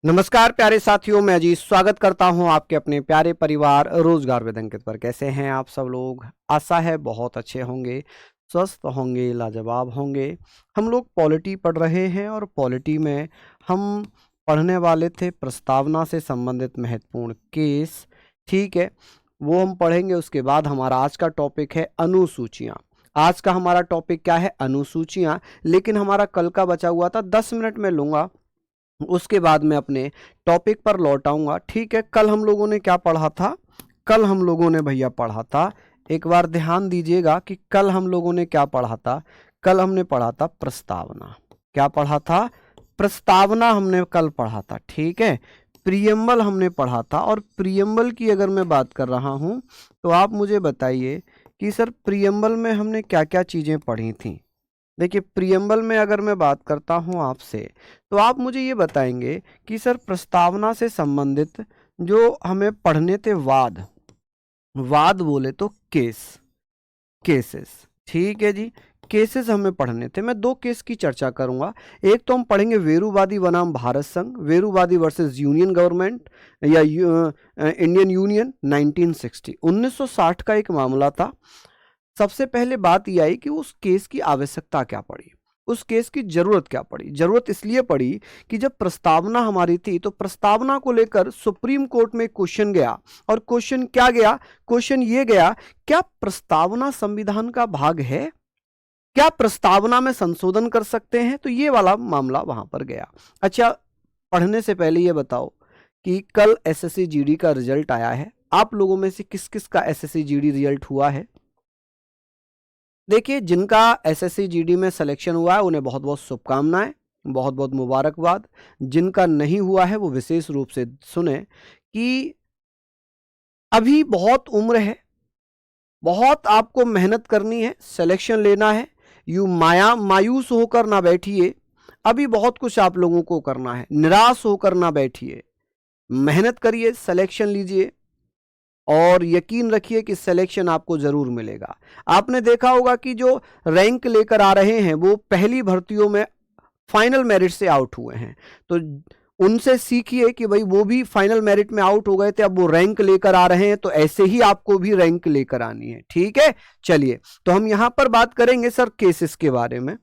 नमस्कार प्यारे साथियों, मैं अजीत स्वागत करता हूं आपके अपने प्यारे परिवार रोजगार विद अंकित पर। कैसे हैं आप सब लोग? आशा है बहुत अच्छे होंगे, स्वस्थ होंगे, लाजवाब होंगे। हम लोग पॉलिटी पढ़ रहे हैं और पॉलिटी में हम पढ़ने वाले थे प्रस्तावना से संबंधित महत्वपूर्ण केस। ठीक है, वो हम पढ़ेंगे। उसके बाद हमारा आज का टॉपिक है अनुसूचियां। आज का हमारा टॉपिक क्या है? अनुसूचियां। लेकिन हमारा कल का बचा हुआ था, 10 मिनट में लूंगा, उसके बाद मैं अपने टॉपिक पर लौट आऊंगा। ठीक है, कल हम लोगों ने क्या पढ़ा था? कल हम लोगों ने भैया पढ़ा था, एक बार ध्यान दीजिएगा कि कल हम लोगों ने क्या पढ़ा था। कल हमने पढ़ा था प्रस्तावना। क्या पढ़ा था? प्रस्तावना हमने कल पढ़ा था। ठीक है, प्रियम्बल हमने पढ़ा था। और प्रियम्बल की अगर मैं बात कर रहा हूं तो आप मुझे बताइए कि सर प्रियम्बल में हमने क्या क्या चीजें पढ़ी थी। देखिए, प्रियम्बल में अगर मैं बात करता हूं आपसे, तो आप मुझे ये बताएंगे कि सर प्रस्तावना से संबंधित जो हमें पढ़ने थे वाद, वाद बोले तो केसेस। ठीक है जी, केसेस हमें पढ़ने थे। मैं दो केस की चर्चा करूंगा। एक तो हम पढ़ेंगे वेरुवादी बनाम भारत संघ, वेरुवादी वर्सेस यूनियन गवर्नमेंट या इंडियन यूनियन 1960, 1960 का एक मामला था। सबसे पहले बात यह आई कि उस केस की आवश्यकता क्या पड़ी, उस केस की जरूरत क्या पड़ी। जरूरत इसलिए पड़ी कि जब प्रस्तावना हमारी थी तो प्रस्तावना को लेकर सुप्रीम कोर्ट में क्वेश्चन गया। और क्वेश्चन क्या गया? क्वेश्चन ये गया, क्या प्रस्तावना संविधान का भाग है? क्या प्रस्तावना में संशोधन कर सकते हैं? तो ये वाला मामला वहां पर गया। अच्छा, पढ़ने से पहले ये बताओ कि कल एसएससी जीडी का रिजल्ट आया है। आप लोगों में से किस किस का एसएससी जीडी रिजल्ट हुआ है? देखिए, जिनका एसएससी जीडी में सिलेक्शन हुआ है उन्हें बहुत बहुत शुभकामनाएं, बहुत बहुत मुबारकबाद। जिनका नहीं हुआ है वो विशेष रूप से सुने कि अभी बहुत उम्र है, बहुत आपको मेहनत करनी है, सिलेक्शन लेना है। मायूस होकर ना बैठिए, अभी बहुत कुछ आप लोगों को करना है। निराश होकर ना बैठिए, मेहनत करिए, सिलेक्शन लीजिए और यकीन रखिए कि सिलेक्शन आपको जरूर मिलेगा। आपने देखा होगा कि जो रैंक लेकर आ रहे हैं वो पहली भर्तियों में फाइनल मेरिट से आउट हुए हैं, तो उनसे सीखिए कि भाई वो भी फाइनल मेरिट में आउट हो गए थे, अब वो रैंक लेकर आ रहे हैं, तो ऐसे ही आपको भी रैंक लेकर आनी है। ठीक है, चलिए, तो हम यहां पर बात करेंगे सर केसेस के बारे में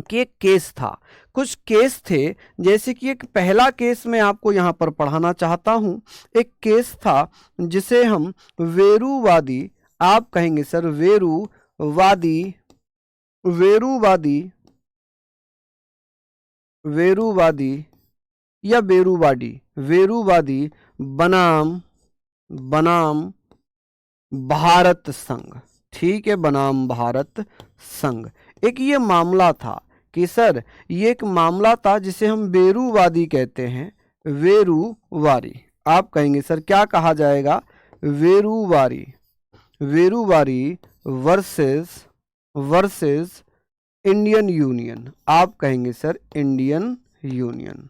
कि एक केस था, कुछ केस थे। जैसे कि एक पहला केस मैं आपको यहां पर पढ़ाना चाहता हूं। एक केस था जिसे हम वेरुवादी, आप कहेंगे सर वेरुवादी, वेरुवादी, वेरुवादी या बेरुवादी, वेरुवादी बनाम बनाम भारत संघ। ठीक है, बनाम भारत संघ। एक ये मामला था कि सर ये एक मामला था जिसे हम बेरुवादी कहते हैं। वेरुवारी, आप कहेंगे सर क्या कहा जाएगा? वेरुवारी, वेरुवारी वर्सेस वर्सेस इंडियन यूनियन। आप कहेंगे sir Indian union,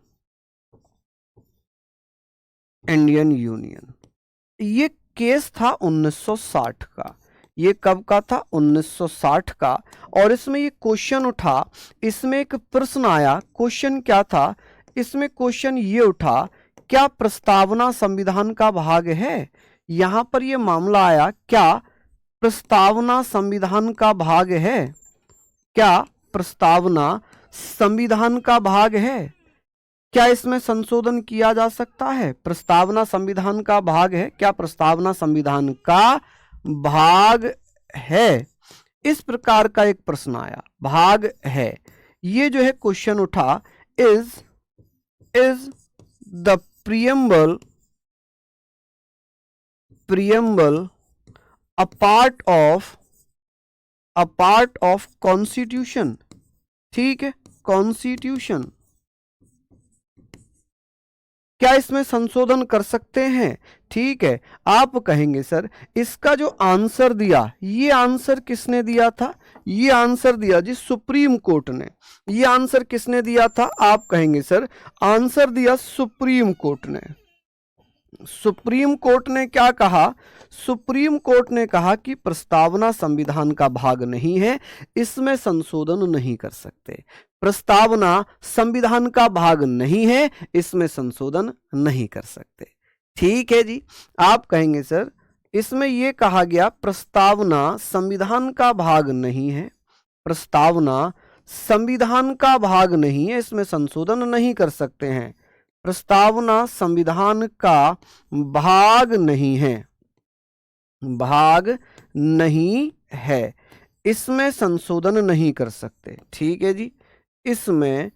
Indian union. ये केस था 1960 का। ये कब का था? 1960 का। और इसमें ये क्वेश्चन उठा, इसमें एक प्रश्न आया। क्वेश्चन क्या था इसमें? क्वेश्चन ये उठा, क्या प्रस्तावना संविधान का भाग है? यहां पर ये मामला आया, क्या प्रस्तावना संविधान का भाग है? क्या प्रस्तावना संविधान का भाग है? क्या इसमें संशोधन किया जा सकता है? प्रस्तावना संविधान का भाग है, क्या प्रस्तावना संविधान का भाग है? इस प्रकार का एक प्रश्न आया, भाग है। ये जो है क्वेश्चन उठा, is the preamble a part of constitution. ठीक है, कॉन्स्टिट्यूशन, क्या इसमें संशोधन कर सकते हैं? ठीक है, आप कहेंगे सर इसका जो आंसर दिया, ये आंसर किसने दिया था? ये आंसर दिया जी सुप्रीम कोर्ट ने। ये आंसर किसने दिया था? आप कहेंगे सर आंसर दिया सुप्रीम कोर्ट ने। सुप्रीम कोर्ट ने क्या कहा? सुप्रीम कोर्ट ने कहा कि प्रस्तावना संविधान का भाग नहीं है, इसमें संशोधन नहीं कर सकते। प्रस्तावना संविधान का भाग नहीं है, इसमें संशोधन नहीं कर सकते। ठीक है जी। आप कहेंगे सर इसमें यह कहा गया प्रस्तावना संविधान का भाग नहीं है, प्रस्तावना संविधान का भाग नहीं है, इसमें संशोधन नहीं कर सकते हैं। प्रस्तावना संविधान का भाग नहीं है, भाग नहीं है, इसमें संशोधन नहीं कर सकते। ठीक है जी, इसमें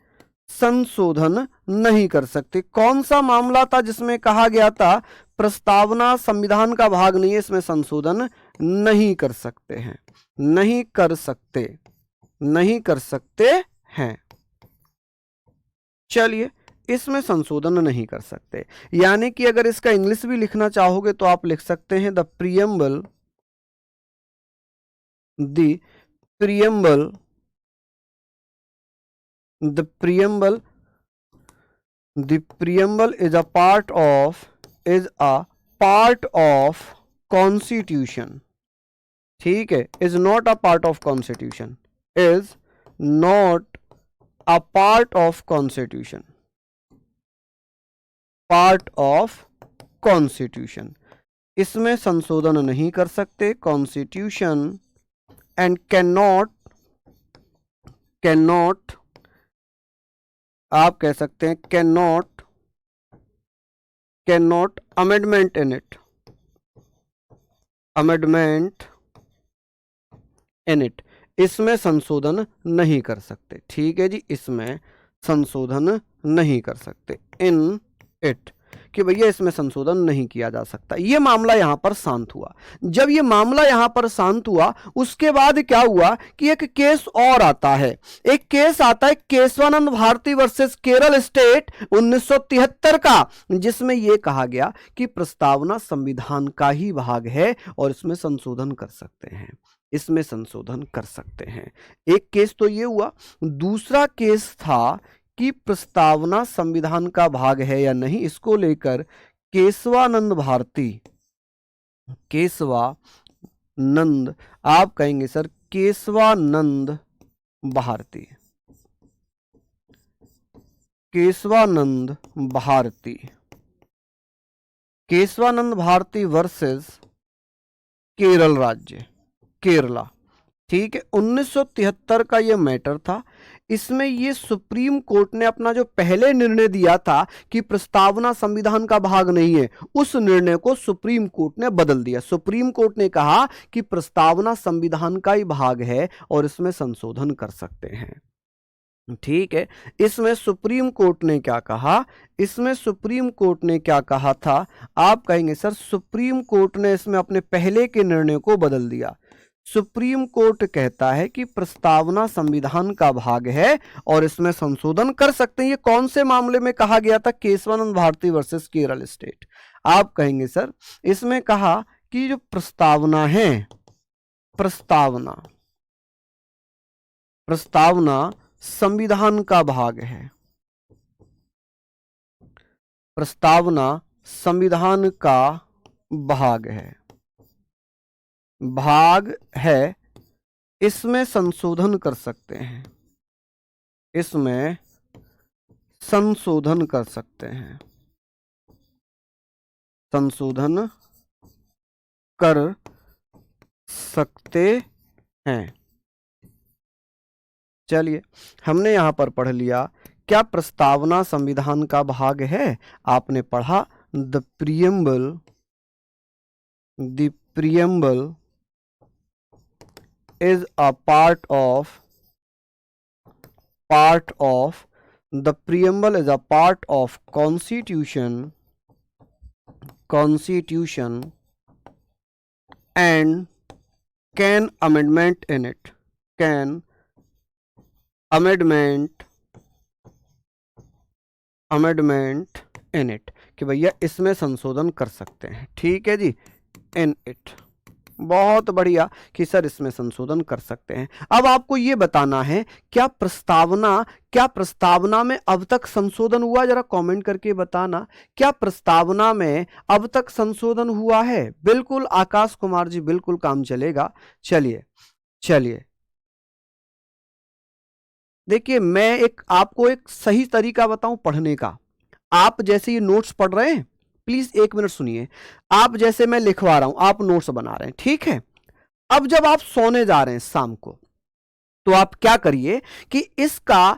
संशोधन नहीं कर सकते। कौन सा मामला था जिसमें कहा गया था प्रस्तावना संविधान का भाग नहीं है, इसमें संशोधन नहीं कर सकते हैं, नहीं कर सकते, नहीं कर सकते हैं। चलिए, इसमें संशोधन नहीं कर सकते, यानी कि अगर इसका इंग्लिश भी लिखना चाहोगे तो आप लिख सकते हैं the preamble, the preamble, the preamble, the preamble is a part of constitution। ठीक है, is not a part of constitution, is not a part of constitution, part of constitution, इसमें संशोधन नहीं कर सकते। constitution and cannot आप कह सकते हैं cannot amendment in it, amendment in it, इसमें संशोधन नहीं कर सकते। ठीक है जी, इसमें संशोधन नहीं कर सकते। इन इट, कि भैया इसमें संशोधन नहीं किया जा सकता। यह मामला यहां पर शांत हुआ। जब यह मामला यहां पर शांत हुआ, उसके बाद क्या हुआ कि एक केस और आता है, एक केस आता है केशवानंद भारती वर्सेस केरल स्टेट 1973 का, जिसमें यह कहा गया कि प्रस्तावना संविधान का ही भाग है और इसमें संशोधन कर सकते हैं, इसमें संशोधन कर सकते हैं। एक केस तो यह हुआ। दूसरा केस था कि प्रस्तावना संविधान का भाग है या नहीं, इसको लेकर केशवानंद भारती, केशवानंद, आप कहेंगे सर केशवानंद भारती, केशवानंद भारती, केशवानंद भारती वर्सेस केरल राज्य, केरला। ठीक है, 1973 का यह मैटर था। इसमें ये सुप्रीम कोर्ट ने अपना जो पहले निर्णय दिया था कि प्रस्तावना संविधान का भाग नहीं है, उस निर्णय को सुप्रीम कोर्ट ने बदल दिया। सुप्रीम कोर्ट ने कहा कि प्रस्तावना संविधान का ही भाग है और इसमें संशोधन कर सकते हैं। ठीक है, इसमें सुप्रीम कोर्ट ने क्या कहा, इसमें सुप्रीम कोर्ट ने क्या कहा था, आप कहेंगे सर सुप्रीम कोर्ट ने इसमें अपने पहले के निर्णय को बदल दिया। सुप्रीम कोर्ट कहता है कि प्रस्तावना संविधान का भाग है और इसमें संशोधन कर सकते हैं। ये कौन से मामले में कहा गया था? Keshavananda Bharati versus Kerala state. आप कहेंगे सर इसमें कहा कि जो प्रस्तावना है, प्रस्तावना संविधान का भाग है, प्रस्तावना संविधान का भाग है, इसमें संशोधन कर सकते हैं, इसमें संशोधन कर सकते हैं, संशोधन कर सकते हैं। चलिए, हमने यहां पर पढ़ लिया क्या प्रस्तावना संविधान का भाग है। आपने पढ़ा the preamble is a part of the preamble is a part of constitution and can amendment in it, can amendment in it, कि भैया इसमें संशोधन कर सकते हैं। ठीक है जी, इन इट, बहुत बढ़िया कि सर इसमें संशोधन कर सकते हैं। अब आपको यह बताना है क्या प्रस्तावना में अब तक संशोधन हुआ, जरा कमेंट करके बताना, क्या प्रस्तावना में अब तक संशोधन हुआ है? बिल्कुल आकाश कुमार जी, बिल्कुल काम चलेगा। चलिए देखिए मैं आपको एक सही तरीका बताऊं पढ़ने का। आप जैसे ये नोट्स पढ़ रहे हैं, प्लीज 1 मिनट सुनिए। आप जैसे मैं लिखवा रहा हूं, आप नोट्स बना रहे हैं, ठीक है। अब जब आप सोने जा रहे हैं शाम को, तो आप क्या करिए कि इसका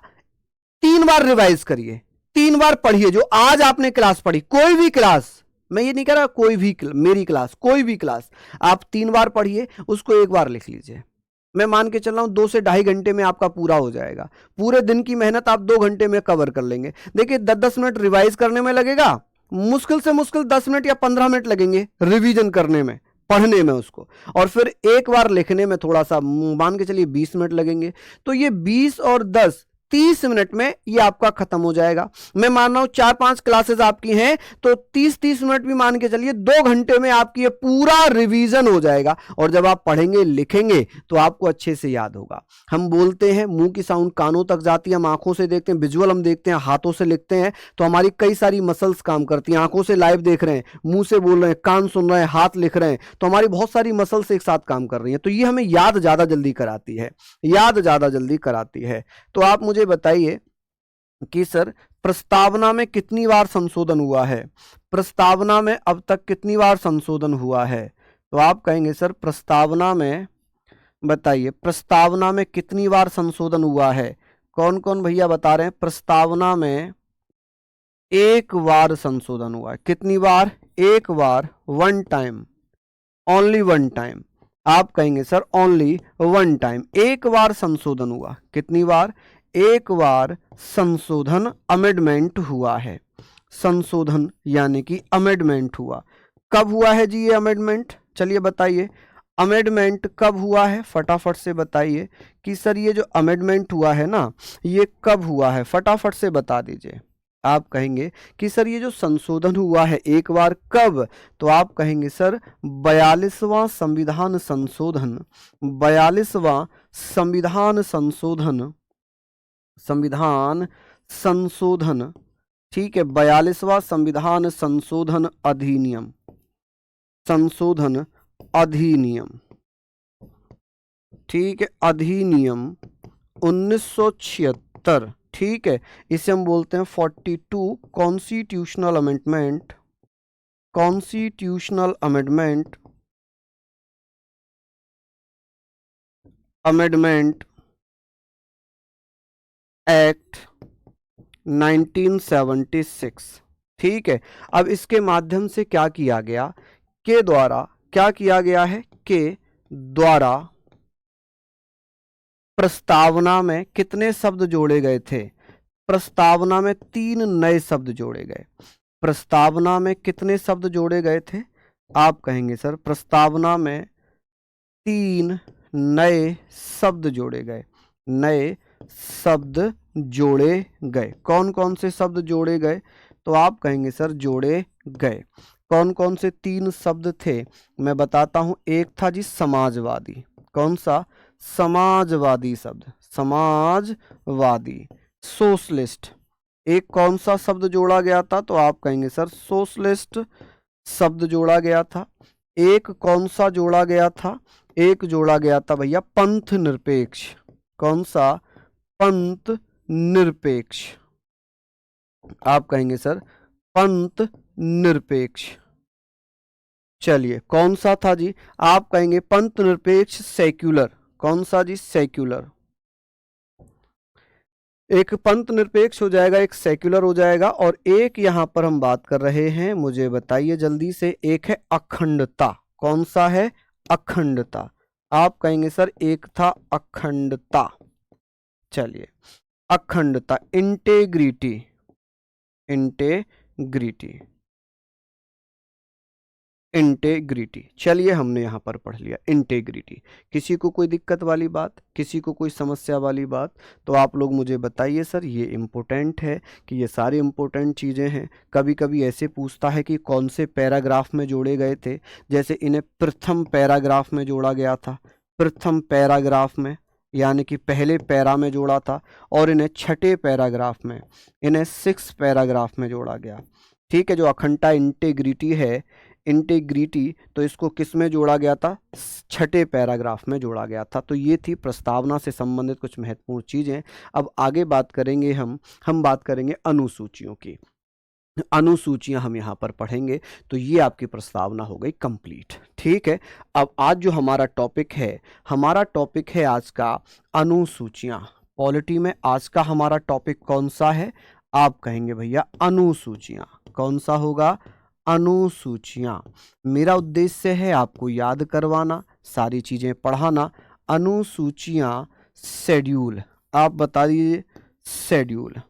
3 बार रिवाइज करिए, 3 बार पढ़िए। जो आज आपने क्लास पढ़ी, कोई भी क्लास, मैं ये नहीं कह रहा कोई भी मेरी क्लास, कोई भी क्लास, आप 3 बार पढ़िए, उसको 1 बार लिख लीजिए। मैं मान के चल रहा हूं 2 से 2.5 घंटे में आपका पूरा हो जाएगा। पूरे दिन की मेहनत आप 2 घंटे में कवर कर लेंगे। देखिए 10-10 मिनट रिवाइज करने में लगेगा, मुश्किल से मुश्किल 10 मिनट या 15 मिनट लगेंगे रिवीजन करने में, पढ़ने में उसको, और फिर 1 बार लिखने में थोड़ा सा मान के चलिए 20 मिनट लगेंगे। तो ये 20 और 10, 30 मिनट में ये आपका खत्म हो जाएगा। मैं मान रहा हूं 4-5 क्लासेस आपकी हैं, तो 30-30 मिनट भी मान के चलिए 2 घंटे में आपकी ये पूरा रिवीजन हो जाएगा। और जब आप पढ़ेंगे लिखेंगे तो आपको अच्छे से याद होगा। हम बोलते हैं मुंह की साउंड कानों तक जाती है, हम आंखों से देखते हैं, विजुअल हम देखते हैं, हाथों से लिखते हैं, तो हमारी कई सारी मसल्स काम करती हैं। आंखों से लाइव देख रहे हैं, मुंह से बोल रहे हैं, कान सुन रहे हैं, हाथ लिख रहे हैं, तो हमारी बहुत सारी मसल्स एक साथ काम कर रही हैं। तो ये हमें याद ज्यादा जल्दी कराती है, याद ज्यादा जल्दी कराती है। तो आप मुझे बताइए कि सर प्रस्तावना में कितनी बार संशोधन हुआ है, प्रस्तावना में अब तक कितनी बार संशोधन हुआ है? तो आप कहेंगे सर प्रस्तावना में, बताइए प्रस्तावना में कितनी बार संशोधन हुआ है? कौन कौन भैया बता रहे हैं? प्रस्तावना में 1 बार संशोधन हुआ है। कितनी बार? 1 बार, 1 टाइम, ओनली 1 टाइम। आप कहेंगे सर ओनली 1 टाइम, 1 बार संशोधन हुआ। कितनी बार? 1 बार संशोधन, अमेंडमेंट हुआ है। संशोधन यानी कि अमेंडमेंट हुआ। कब हुआ है जी ये अमेंडमेंट? चलिए बताइए अमेंडमेंट कब हुआ है, फटाफट से बताइए कि सर ये जो अमेंडमेंट हुआ है ना, ये कब हुआ है, फटाफट से बता दीजिए। आप कहेंगे कि सर ये जो संशोधन हुआ है 1 बार, कब? तो आप कहेंगे सर 42वां संविधान संशोधन, 42वां संविधान संशोधन, संविधान संशोधन, ठीक है, 42वां संविधान संशोधन अधिनियम, संशोधन अधिनियम, ठीक है, अधिनियम 1976, ठीक है, इसे हम बोलते हैं 42 constitutional amendment, constitutional amendment, amendment act 1976, ठीक है। अब इसके माध्यम से क्या किया गया, के द्वारा क्या किया गया है, के द्वारा प्रस्तावना में कितने शब्द जोड़े गए थे? प्रस्तावना में 3 नए शब्द जोड़े गए। प्रस्तावना में कितने शब्द जोड़े गए थे? आप कहेंगे सर प्रस्तावना में 3 नए शब्द जोड़े गए, नए शब्द जोड़े गए। कौन कौन से शब्द जोड़े गए? तो आप कहेंगे सर जोड़े गए। कौन कौन से 3 शब्द थे मैं बताता हूं। एक था जी समाजवादी, कौन सा? समाजवादी शब्द, समाजवादी। सोशलिस्ट, एक कौन सा शब्द जोड़ा गया था? तो आप कहेंगे सर सोशलिस्ट शब्द जोड़ा गया था। एक कौन सा जोड़ा गया था? एक जोड़ा गया था भैया पंथ निरपेक्ष। कौन सा? पंथ निरपेक्ष। आप कहेंगे सर पंथ निरपेक्ष। चलिए कौन सा था जी? आप कहेंगे पंथ निरपेक्ष सेक्युलर। कौन सा जी? सेक्युलर। एक पंथ निरपेक्ष हो जाएगा, एक सेक्युलर हो जाएगा, और एक यहां पर हम बात कर रहे हैं, मुझे बताइए जल्दी से, एक है अखंडता। कौन सा है? अखंडता। आप कहेंगे सर एक था अखंडता। चलिए अखंडता, इंटेग्रिटी, इंटेग्रिटी, इंटेग्रिटी। चलिए हमने यहां पर पढ़ लिया इंटेग्रिटी। किसी को कोई दिक्कत वाली बात, किसी को कोई समस्या वाली बात, तो आप लोग मुझे बताइए। सर ये इम्पोर्टेंट है कि ये सारी इम्पोर्टेंट चीज़ें हैं। कभी कभी ऐसे पूछता है कि कौन से पैराग्राफ में जोड़े गए थे। जैसे इन्हें प्रथम पैराग्राफ में जोड़ा गया था, प्रथम पैराग्राफ में, यानी कि पहले पैरा में जोड़ा था, और इन्हें छठे पैराग्राफ में, इन्हें 6 पैराग्राफ में जोड़ा गया। ठीक है, जो अखंडता इंटेग्रिटी है, इंटीग्रिटी, तो इसको किस में जोड़ा गया था? छठे पैराग्राफ में जोड़ा गया था। तो ये थी प्रस्तावना से संबंधित कुछ महत्वपूर्ण चीजें। अब आगे बात करेंगे हम बात करेंगे अनुसूचियों की। अनुसूचियां हम यहाँ पर पढ़ेंगे। तो ये आपकी प्रस्तावना हो गई कंप्लीट। ठीक है, अब आज जो हमारा टॉपिक है आज का अनुसूचियां। पॉलिटी में आज का हमारा टॉपिक कौन सा है? आप कहेंगे भैया अनुसूचियां। कौन सा होगा? अनुसूचियां। मेरा उद्देश्य है आपको याद करवाना, सारी चीजें पढ़ाना। अनुसूचियां, शेड्यूल, आप बता दीजिए शेड्यूल।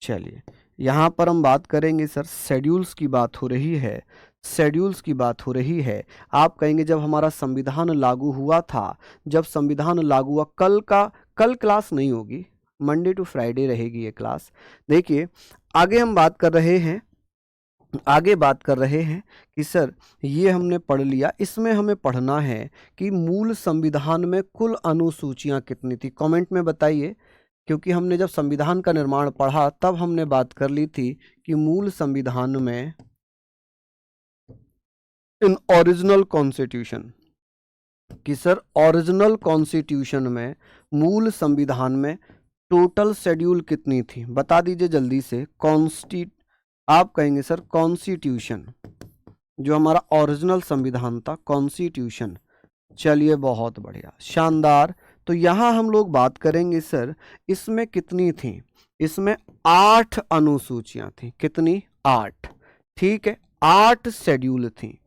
चलिए यहाँ पर हम बात करेंगे सर, शेड्यूल्स की बात हो रही है, शेड्यूल्स की बात हो रही है। आप कहेंगे जब हमारा संविधान लागू हुआ था, जब संविधान लागू हुआ, कल क्लास नहीं होगी, मंडे टू फ्राइडे रहेगी ये क्लास। देखिए आगे हम बात कर रहे हैं कि सर ये हमने पढ़ लिया, इसमें हमें पढ़ना है कि मूल संविधान में कुल अनुसूचियां कितनी थी। कमेंट में बताइए, क्योंकि हमने जब संविधान का निर्माण पढ़ा तब हमने बात कर ली थी कि मूल संविधान में, इन ओरिजिनल कॉन्स्टिट्यूशन, कि सर ओरिजिनल कॉन्स्टिट्यूशन में, मूल संविधान में टोटल शेड्यूल कितनी थी? बता दीजिए जल्दी से। आप कहेंगे सर कॉन्स्टिट्यूशन, जो हमारा ओरिजिनल संविधान था, कॉन्स्टिट्यूशन। चलिए बहुत बढ़िया, शानदार। तो यहाँ हम लोग बात करेंगे सर इसमें कितनी थी? इसमें 8 अनुसूचियां थी। कितनी? 8। ठीक है, 8 शेड्यूल थी,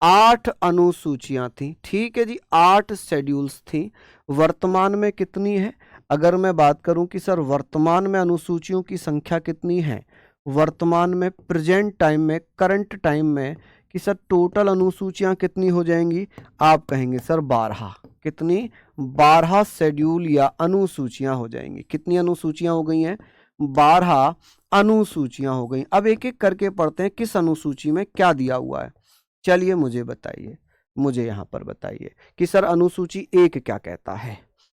8 अनुसूचियां थी। ठीक है जी, 8 शेड्यूल्स थी। वर्तमान में कितनी है? अगर मैं बात करूं कि सर वर्तमान में अनुसूचियों की संख्या कितनी है, वर्तमान में, प्रेजेंट टाइम में, करंट टाइम में, कि सर टोटल अनुसूचियां कितनी हो जाएंगी? आप कहेंगे सर 12। कितनी? 12 शेड्यूल या अनुसूचियां हो जाएंगी। कितनी अनुसूचियां हो गई हैं? 12 अनुसूचियां हो गई। अब एक एक करके पढ़ते हैं किस अनुसूची में क्या दिया हुआ है। चलिए मुझे बताइए, मुझे यहाँ पर बताइए कि सर अनुसूची 1 क्या कहता है,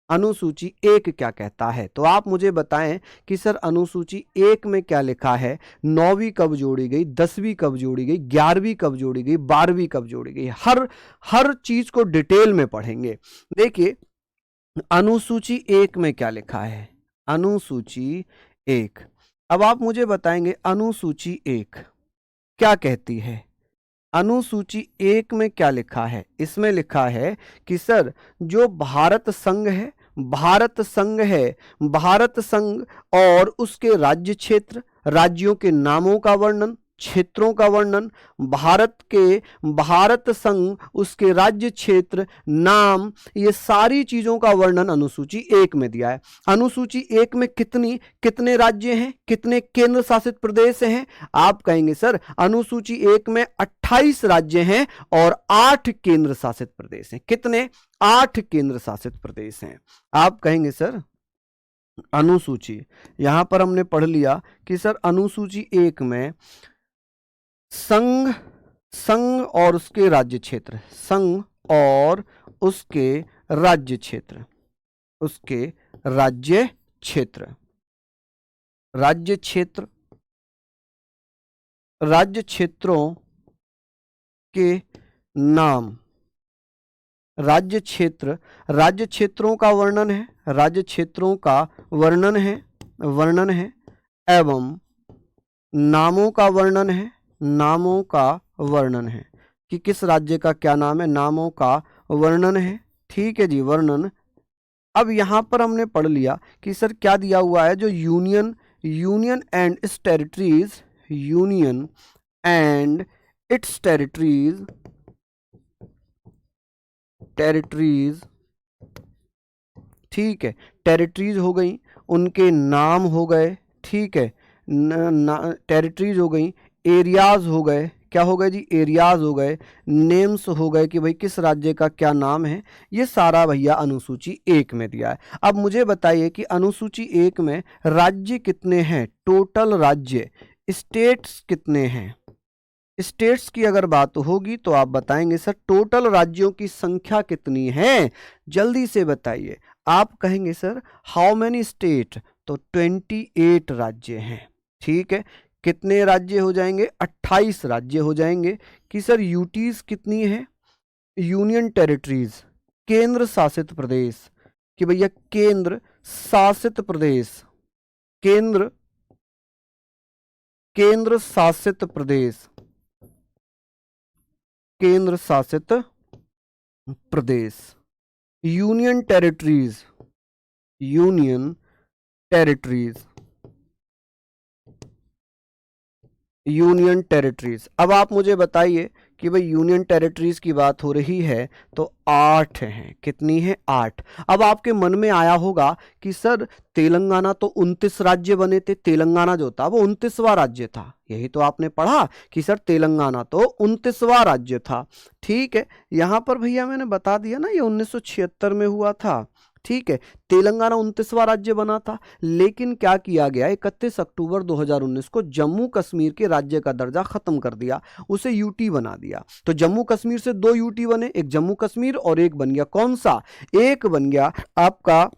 अनुसूची 1 क्या कहता है। तो आप मुझे बताएं कि सर अनुसूची 1 में क्या लिखा है? 9वीं कब जोड़ी गई, 10वीं कब जोड़ी गई, 11वीं कब जोड़ी गई, 12वीं कब जोड़ी गई, हर चीज को डिटेल में पढ़ेंगे। देखिए अनुसूची 1 में क्या लिखा है, अनुसूची 1। अब आप मुझे बताएंगे अनुसूची 1 क्या कहती है। अनुसूची 1 में क्या लिखा है? इसमें लिखा है कि सर जो भारत संघ है, भारत संघ और उसके राज्य क्षेत्र, राज्यों के नामों का वर्णन, क्षेत्रों का वर्णन, भारत संघ, उसके राज्य क्षेत्र, नाम, ये सारी चीजों का वर्णन अनुसूची 1 में दिया है। अनुसूची 1 में कितने राज्य हैं, कितने केंद्र शासित प्रदेश हैं? आप कहेंगे सर अनुसूची 1 में 28 राज्य हैं और 8 केंद्र शासित प्रदेश हैं। कितने? 8 केंद्र शासित प्रदेश हैं। आप कहेंगे सर अनुसूची, यहां पर हमने पढ़ लिया कि सर अनुसूची 1 में संघ और उसके राज्य क्षेत्र, संघ और उसके राज्य क्षेत्र, राज्य क्षेत्रों के नाम, राज्य क्षेत्रों का वर्णन है, राज्य क्षेत्रों का वर्णन है एवं नामों का वर्णन है, कि किस राज्य का क्या नाम है, नामों का वर्णन है। ठीक है जी, वर्णन। अब यहां पर हमने पढ़ लिया कि सर क्या दिया हुआ है, जो union and it's territories, union and it's territories, ठीक है, टेरिटरीज हो गई, उनके नाम हो गए, ठीक है, टेरिटरीज हो गई, एरियाज हो गए, क्या हो गए जी, एरियाज हो गए, नेम्स हो गए कि भाई किस राज्य का क्या नाम है। ये सारा भैया अनुसूची 1 में दिया है। अब मुझे बताइए कि अनुसूची 1 में राज्य कितने हैं, टोटल राज्य, स्टेट्स कितने हैं। स्टेट्स की अगर बात होगी तो आप बताएंगे सर टोटल राज्यों की संख्या कितनी है, जल्दी से बताइए। आप कहेंगे सर हाउ मेनी स्टेट, तो 28 राज्य हैं। ठीक है, कितने राज्य हो जाएंगे? 28 राज्य हो जाएंगे। कि सर यूटीज कितनी है? यूनियन टेरिटरीज, केंद्र शासित प्रदेश। कि भैया केंद्र शासित प्रदेश, केंद्र शासित प्रदेश, केंद्र शासित प्रदेश। Union territories, union territories, union territories. अब आप मुझे बताइए कि भाई यूनियन टेरिटरीज की बात हो रही है तो 8 हैं। कितनी है? 8। अब आपके मन में आया होगा कि सर तेलंगाना तो 29 राज्य बने थे, तेलंगाना जो था वो 29वां राज्य था। यही तो आपने पढ़ा कि सर तेलंगाना तो 29वां राज्य था। ठीक है, यहां पर भैया मैंने बता दिया ना, ये 1976 में हुआ था। ठीक है, तेलंगाना 29वां राज्य बना था। लेकिन क्या किया गया, 31 अक्टूबर 2019 को जम्मू कश्मीर के राज्य का दर्जा खत्म कर दिया, उसे यूटी बना दिया। तो जम्मू कश्मीर से 2 यूटी बने, एक जम्मू कश्मीर और एक बन गया कौन सा? एक बन गया आपका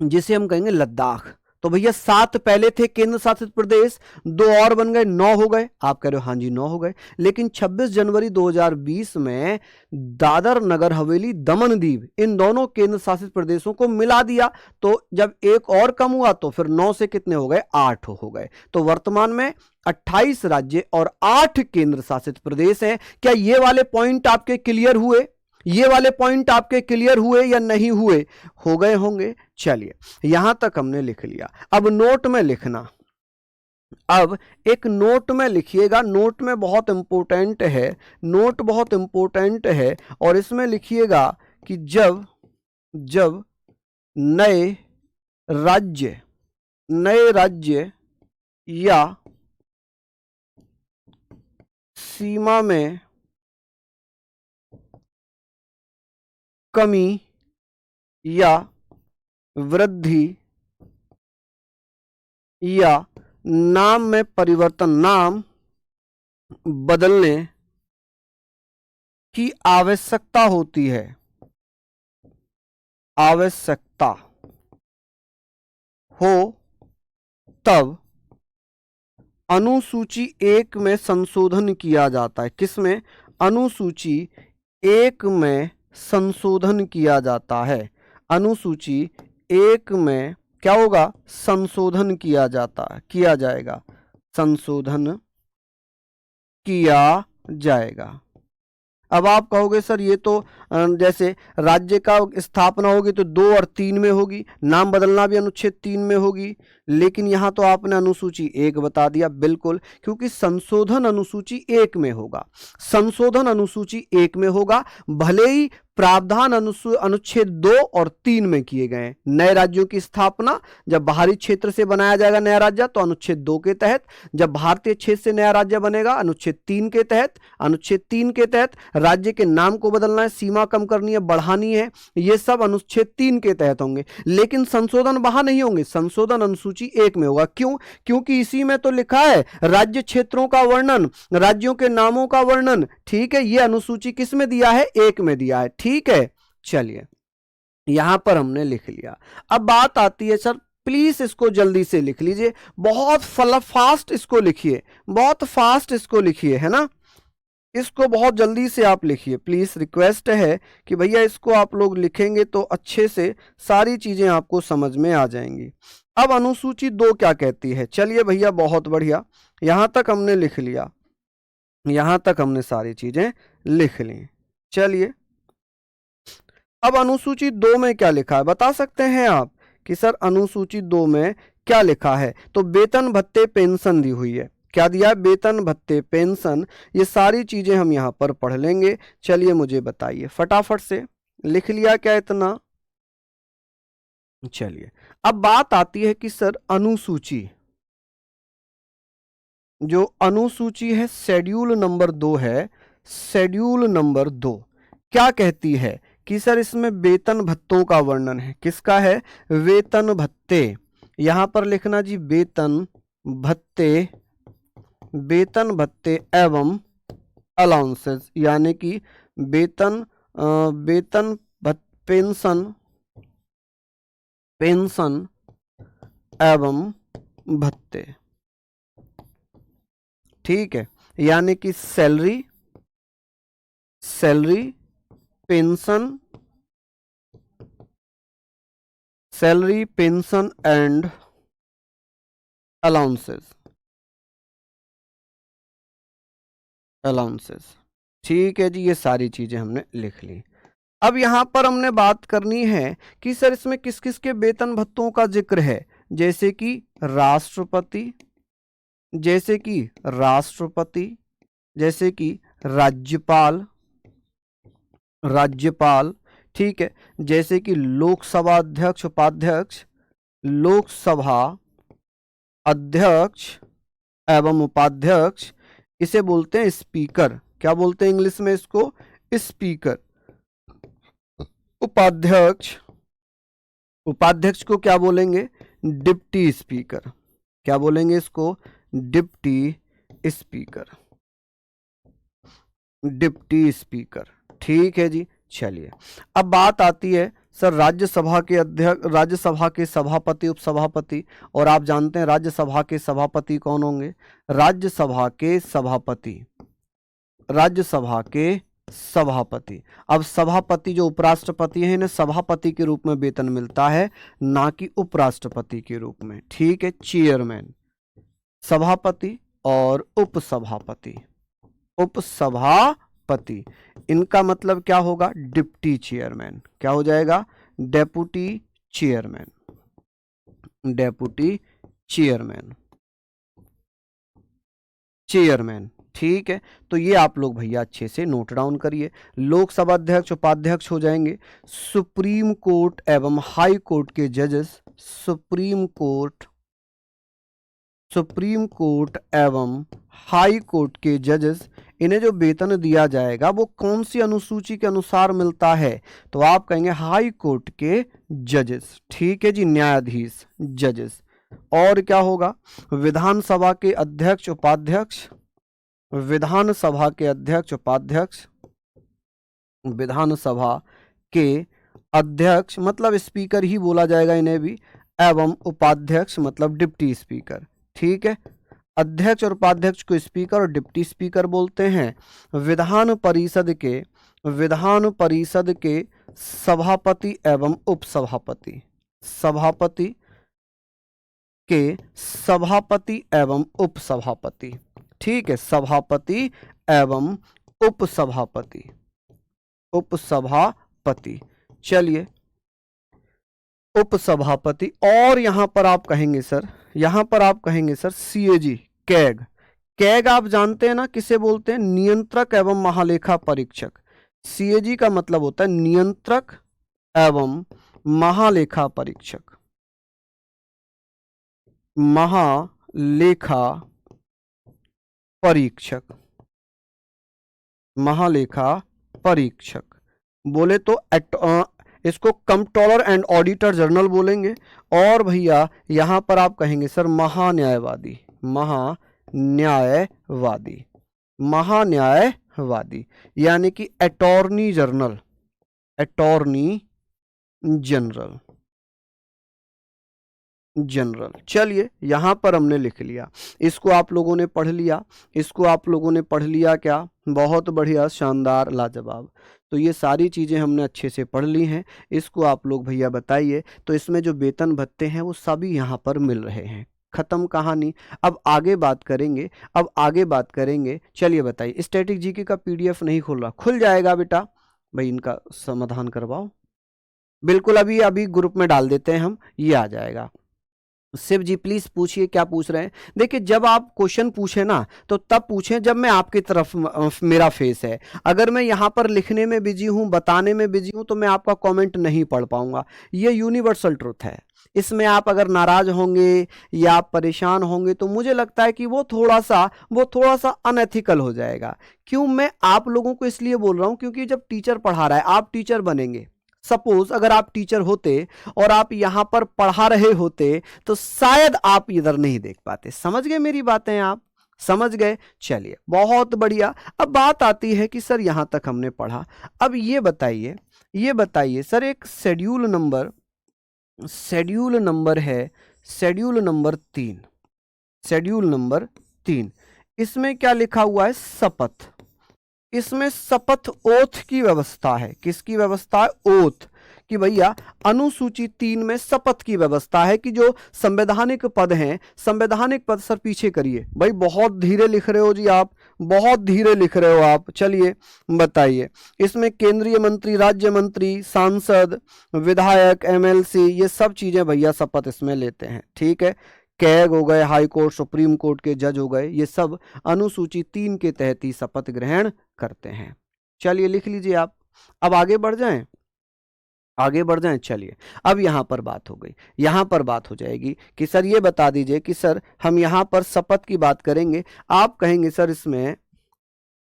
जिसे हम कहेंगे लद्दाख। तो भैया 7 पहले थे केंद्र शासित प्रदेश, 2 और बन गए, 9 हो गए। आप कह रहे हो हाँ जी 9 हो गए। लेकिन 26 जनवरी 2020 में दादर नगर हवेली दमन दीव इन दोनों केंद्र शासित प्रदेशों को मिला दिया। तो जब एक और कम हुआ तो फिर 9 से कितने हो गए? 8 हो गए। तो वर्तमान में 28 राज्य और 8 केंद्र शासित प्रदेश हैं। क्या ये वाले पॉइंट आपके क्लियर हुए? ये वाले पॉइंट आपके क्लियर हुए या नहीं हुए? हो गए होंगे। चलिए यहां तक हमने लिख लिया। अब नोट में लिखना, अब एक नोट में लिखिएगा, नोट में बहुत इंपॉर्टेंट है, नोट बहुत इंपॉर्टेंट है। और इसमें लिखिएगा कि जब जब नए राज्य या सीमा में कमी या वृद्धि या नाम में परिवर्तन, नाम बदलने की आवश्यकता होती है, आवश्यकता हो, तब अनुसूची 1 में संशोधन किया जाता है। किसमें? अनुसूची 1 में संशोधन किया जाता है। अनुसूची 1 में क्या होगा? संशोधन किया जाएगा, संशोधन किया जाएगा। अब आप कहोगे सर ये तो जैसे राज्य का स्थापना होगी तो 2 और 3 में होगी, नाम बदलना भी अनुच्छेद 3 में होगी। लेकिन यहां तो आपने अनुसूची 1 बता दिया। बिल्कुल, क्योंकि संशोधन अनुसूची 1 में होगा, संशोधन अनुसूची 1 में होगा। भले ही प्रावधान अनुच्छेद 2 और 3 में किए गए। नए राज्यों की स्थापना जब बाहरी क्षेत्र से बनाया जाएगा नया राज्य तो अनुच्छेद 2 के तहत, जब भारतीय क्षेत्र से नया राज्य बनेगा अनुच्छेद 3 के तहत। अनुच्छेद 3 के तहत राज्य के नाम को बदलना है, सीमा कम करनी है, बढ़ानी है, ये सब अनुच्छेद 3 के तहत होंगे। लेकिन संशोधन वहां नहीं होंगे, संशोधन अनुसूची 1 में होगा। क्यों? क्योंकि इसी में तो लिखा है राज्य क्षेत्रों का वर्णन, राज्यों के नामों का वर्णन। ठीक है, ये अनुसूची किस में दिया है? 1 में दिया है। ठीक है, चलिए यहां पर हमने लिख लिया। अब बात आती है सर, प्लीज इसको जल्दी से लिख लीजिए, बहुत फास्ट इसको लिखिए, बहुत फास्ट इसको लिखिए, है ना, इसको बहुत जल्दी से आप लिखिए प्लीज। रिक्वेस्ट है कि भैया इसको आप लोग लिखेंगे तो अच्छे से सारी चीजें आपको समझ में आ जाएंगी। अब अनुसूची 2 क्या कहती है? चलिए भैया बहुत बढ़िया, यहां तक हमने लिख लिया, यहां तक हमने सारी चीजें लिख ली। चलिए अब अनुसूची 2 में क्या लिखा है बता सकते हैं आप कि सर अनुसूची 2 में क्या लिखा है? तो वेतन भत्ते पेंशन दी हुई है। क्या दिया है? वेतन भत्ते पेंशन, ये सारी चीजें हम यहां पर पढ़ लेंगे। चलिए मुझे बताइए फटाफट से, लिख लिया क्या इतना? चलिए अब बात आती है कि सर अनुसूची, जो अनुसूची है शेड्यूल नंबर 2 है, शेड्यूल नंबर 2 क्या कहती है कि सर इसमें वेतन भत्तों का वर्णन है। किसका है? वेतन भत्ते। यहां पर लिखना जी वेतन भत्ते, वेतन भत्ते एवं अलाउंसेस, यानी कि वेतन वेतन पेंशन, पेंशन एवं भत्ते, ठीक है, यानी कि salary, pension, salary, pension and allowances. ठीक है जी, ये सारी चीजें हमने लिख ली। अब यहां पर हमने बात करनी है कि सर इसमें किस किस के वेतन भत्तों का जिक्र है, जैसे कि राष्ट्रपति, जैसे कि राष्ट्रपति, जैसे कि राज्यपाल, राज्यपाल, ठीक है, जैसे कि लोकसभा अध्यक्ष, उपाध्यक्ष, लोकसभा अध्यक्ष एवं उपाध्यक्ष, इसे बोलते हैं स्पीकर। क्या बोलते हैं इंग्लिश में इसको? स्पीकर। उपाध्यक्ष, उपाध्यक्ष को क्या बोलेंगे? Deputy speaker. क्या बोलेंगे इसको? Deputy speaker, deputy speaker. ठीक है जी, चलिए अब बात आती है सर राज्यसभा के अध्यक्ष, राज्यसभा के सभापति, उपसभापति, और आप जानते हैं राज्यसभा के सभापति कौन होंगे? राज्यसभा के सभापति, राज्यसभा के सभापति। अब सभापति जो उपराष्ट्रपति है, इन्हें सभापति के रूप में वेतन मिलता है, ना कि उपराष्ट्रपति के रूप में। ठीक है, चेयरमैन, सभापति और उपसभापति, उपसभापति, इनका मतलब क्या होगा? Deputy chairman. क्या हो जाएगा? Deputy chairman, deputy chairman, chairman. ठीक है, तो ये आप लोग भैया अच्छे से नोट डाउन करिए। लोकसभा अध्यक्ष, उपाध्यक्ष हो जाएंगे सुप्रीम कोर्ट एवं हाई कोर्ट के जजेस, सुप्रीम कोर्ट, सुप्रीम कोर्ट एवं हाई कोर्ट के जजेस। इन्हें जो वेतन दिया जाएगा वो कौन सी अनुसूची के अनुसार मिलता है? तो आप कहेंगे हाई कोर्ट के जजेस। ठीक है जी, न्यायाधीश, जजेस। और क्या होगा? विधानसभा के अध्यक्ष, उपाध्यक्ष, विधानसभा के अध्यक्ष, उपाध्यक्ष, विधानसभा के अध्यक्ष मतलब स्पीकर ही बोला जाएगा इन्हें भी, एवं उपाध्यक्ष मतलब डिप्टी स्पीकर। ठीक है, अध्यक्ष और उपाध्यक्ष को स्पीकर और डिप्टी स्पीकर बोलते हैं। विधान परिषद के, विधान परिषद के सभापति एवं उपसभापति, सभापति के सभापति एवं उपसभापति। ठीक है, सभापति एवं उपसभापति, उपसभापति। चलिए, उपसभापति। और यहां पर आप कहेंगे सर, यहां पर आप कहेंगे सर सीएजी, कैग। कैग आप जानते हैं ना किसे बोलते हैं? नियंत्रक एवं महालेखा परीक्षक। सीएजी का मतलब होता है नियंत्रक एवं महालेखा परीक्षक, महालेखा परीक्षक, महालेखा परीक्षक बोले तो इसको कंट्रोलर एंड ऑडिटर जनरल बोलेंगे। और भैया यहां पर आप कहेंगे सर महान्यायवादी, महान्यायवादी, महान्यायवादी, यानी कि attorney general, attorney general, general. चलिए यहां पर हमने लिख लिया, इसको आप लोगों ने पढ़ लिया, इसको आप लोगों ने पढ़ लिया। क्या? बहुत बढ़िया, शानदार, लाजवाब। तो ये सारी चीज़ें हमने अच्छे से पढ़ ली हैं। इसको आप लोग भैया बताइए। तो इसमें जो वेतन भत्ते हैं वो सभी यहाँ पर मिल रहे हैं। खत्म कहानी। अब आगे बात करेंगे, अब आगे बात करेंगे। चलिए बताइए, स्टैटिक जीके का पीडीएफ नहीं खुल रहा? खुल जाएगा बेटा, भाई इनका समाधान करवाओ। बिल्कुल, अभी अभी ग्रुप में डाल देते हैं हम, ये आ जाएगा। शिव जी प्लीज पूछिए, क्या पूछ रहे हैं? देखिए, जब आप क्वेश्चन पूछे ना तो तब पूछें जब मैं आपकी तरफ मेरा फेस है। अगर मैं यहाँ पर लिखने में बिजी हूँ, बताने में बिजी हूँ, तो मैं आपका कमेंट नहीं पढ़ पाऊंगा। ये यूनिवर्सल ट्रुथ है। इसमें आप अगर नाराज होंगे या आप परेशान होंगे तो मुझे लगता है कि वो थोड़ा सा अनएथिकल हो जाएगा। क्यों मैं आप लोगों को इसलिए बोल रहा हूँ क्योंकि जब टीचर पढ़ा रहा है, आप टीचर बनेंगे। सपोज अगर आप टीचर होते और आप यहां पर पढ़ा रहे होते तो शायद आप इधर नहीं देख पाते। समझ गए मेरी बातें? आप समझ गए? चलिए बहुत बढ़िया। अब बात आती है कि सर यहां तक हमने पढ़ा, अब ये बताइए सर, एक शेड्यूल नंबर है, शेड्यूल नंबर 3, शेड्यूल नंबर 3, इसमें क्या लिखा हुआ है? शपथ। इसमें शपथ ओथ की व्यवस्था है। किसकी व्यवस्था है? ओथ कि भैया अनुसूची 3 में शपथ की व्यवस्था है कि जो संवैधानिक पद हैं, संवैधानिक पद, सर पीछे करिए भाई, बहुत धीरे लिख रहे हो जी आप, बहुत धीरे लिख रहे हो आप। चलिए बताइए, इसमें केंद्रीय मंत्री, राज्य मंत्री, सांसद, विधायक, एमएलसी, ये सब चीजें भैया शपथ इसमें लेते हैं। ठीक है, कैग हो गए, हाई कोर्ट सुप्रीम कोर्ट के जज हो गए, ये सब अनुसूची 3 के तहत ही शपथ ग्रहण करते हैं। चलिए लिख लीजिए आप। अब आगे बढ़ जाएं, आगे बढ़ जाएं। चलिए अब यहां पर बात हो गई, यहां पर बात हो जाएगी कि सर ये बता दीजिए कि सर हम यहां पर शपथ की बात करेंगे। आप कहेंगे सर इसमें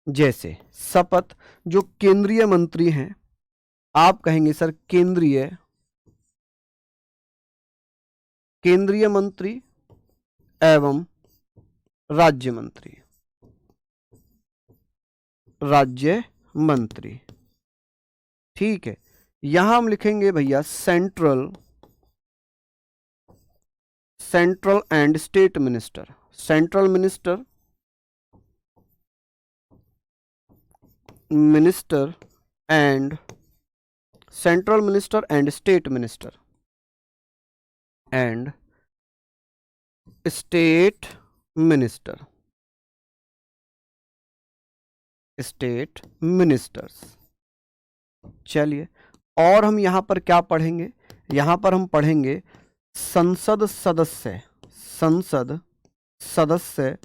जैसे शपथ जो केंद्रीय मंत्री हैं, आप कहेंगे सर केंद्रीय मंत्री एवं राज्य मंत्री, राज्य मंत्री। ठीक है, यहां हम लिखेंगे भैया central and state minister, central minister and central minister and state minister and state minister, state ministers. चलिए, और हम यहां पर क्या पढ़ेंगे? यहां पर हम पढ़ेंगे संसद सदस्य, संसद सदस्य,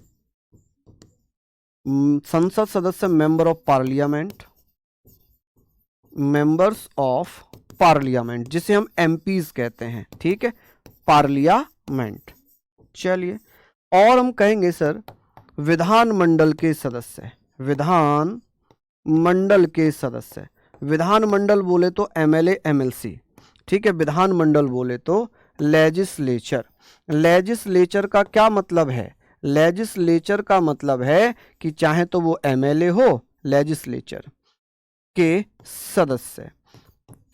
संसद सदस्य, member of parliament, members of parliament, जिसे हम एमपीज कहते हैं। ठीक है, पार्लियामेंट। चलिए, और हम कहेंगे सर विधानमंडल के सदस्य, विधान मंडल के सदस्य। विधानमंडल बोले तो एमएलए, एमएलसी। ठीक है, विधानमंडल बोले तो लेजिस्लेचर। लेजिस्लेचर का क्या मतलब है? लेजिस्लेचर का मतलब है कि चाहे तो वो एमएलए हो, लेजिस्लेचर के सदस्य,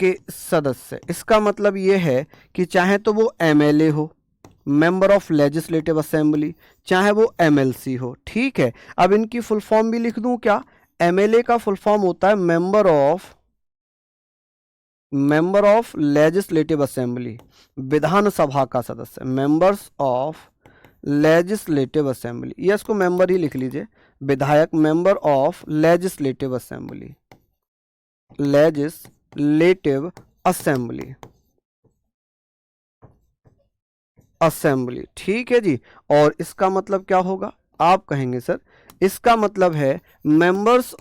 के सदस्य। इसका मतलब ये है कि चाहे तो वो एमएलए हो, मेंबर ऑफ लेजिस्लेटिव असेंबली, चाहे वो एमएलसी हो। ठीक है, अब इनकी फुल फॉर्म भी लिख दूं क्या? एमएलए का फुल फॉर्म होता है मेंबर ऑफ लेजिस्लेटिव असेंबली, विधानसभा का सदस्य, मेंबर्स ऑफ लेजिस्लेटिव असेंबली, ये इसको मेंबर ही लिख लीजिए। विधायक member of legislative assembly, legislative assembly, assembly. ठीक है जी, और इसका मतलब क्या होगा? आप कहेंगे सर इसका मतलब है मेंबर्स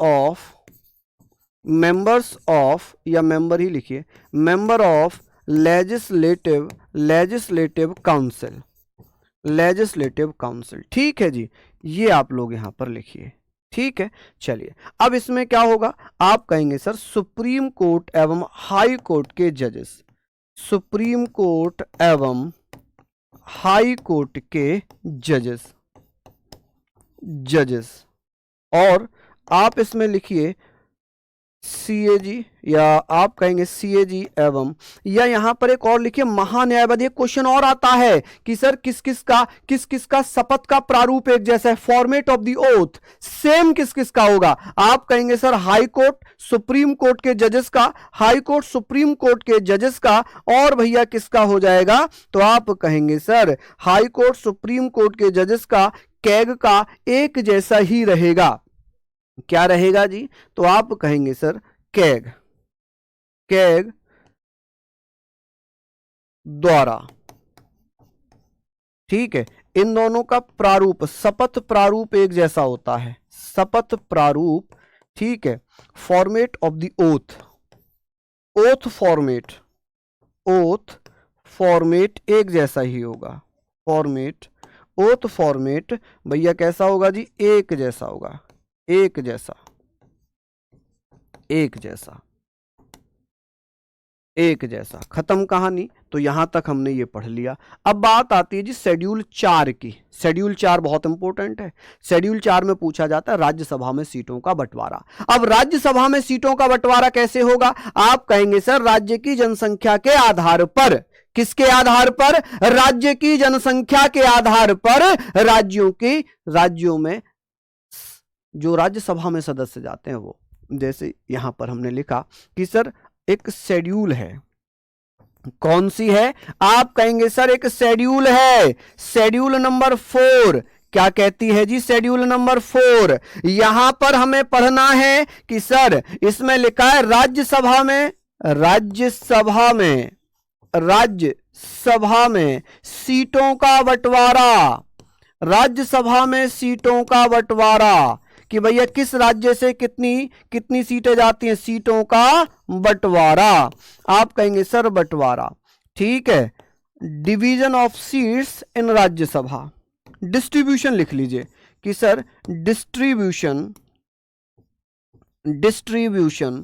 ऑफ, या मेंबर ही लिखिए, member of legislative council, legislative council. ठीक है जी, ये आप लोग यहां पर लिखिए। ठीक है, चलिए अब इसमें क्या होगा? आप कहेंगे सर सुप्रीम कोर्ट एवं हाई कोर्ट के जजेस, सुप्रीम कोर्ट एवं हाई कोर्ट के जजेस, और आप इसमें लिखिए सीएजी, या आप कहेंगे सीएजी एवं, या यहां पर एक और लिखिए महान्यायवादी। एक क्वेश्चन और आता है कि सर किस किस का शपथ का प्रारूप एक जैसा है, format of the oath same किस किस का होगा? आप कहेंगे sir high court supreme court के जजेस का, हाई कोर्ट सुप्रीम कोर्ट के जजेस का, और भैया किसका हो जाएगा? तो आप कहेंगे sir high court supreme court के जजेस का, कैग का एक जैसा ही रहेगा। क्या रहेगा जी? तो आप कहेंगे सर कैग द्वारा। ठीक है, इन दोनों का प्रारूप, शपथ प्रारूप एक जैसा होता है, शपथ प्रारूप। ठीक है, format of the oath format एक जैसा ही होगा। ओथ फॉर्मेट भैया कैसा होगा जी? एक जैसा होगा, एक जैसा। खत्म कहानी। तो यहां तक हमने ये पढ़ लिया। अब बात आती है जी शेड्यूल 4 की। शेड्यूल 4 बहुत इंपॉर्टेंट है। शेड्यूल 4 में पूछा जाता है राज्यसभा में सीटों का बंटवारा। अब राज्यसभा में सीटों का बंटवारा कैसे होगा? आप कहेंगे सर राज्य की जनसंख्या के आधार पर। किसके आधार पर? राज्य की जनसंख्या के आधार पर राज्यों में जो राज्यसभा में सदस्य जाते हैं वो। जैसे यहां पर हमने लिखा कि सर एक शेड्यूल है, कौन सी है? आप कहेंगे सर एक शेड्यूल है, शेड्यूल नंबर 4। क्या कहती है जी? Schedule number 4। यहां पर हमें पढ़ना है कि सर इसमें लिखा है राज्यसभा में, राज्यसभा में, राज्यसभा में सीटों का बंटवारा, राज्यसभा में सीटों का बंटवारा, कि भैया किस राज्य से कितनी कितनी सीटें जाती हैं, सीटों का बंटवारा। आप कहेंगे सर बंटवारा, ठीक है। Division of seats in Rajya Sabha, distribution लिख लीजिए कि sir distribution, distribution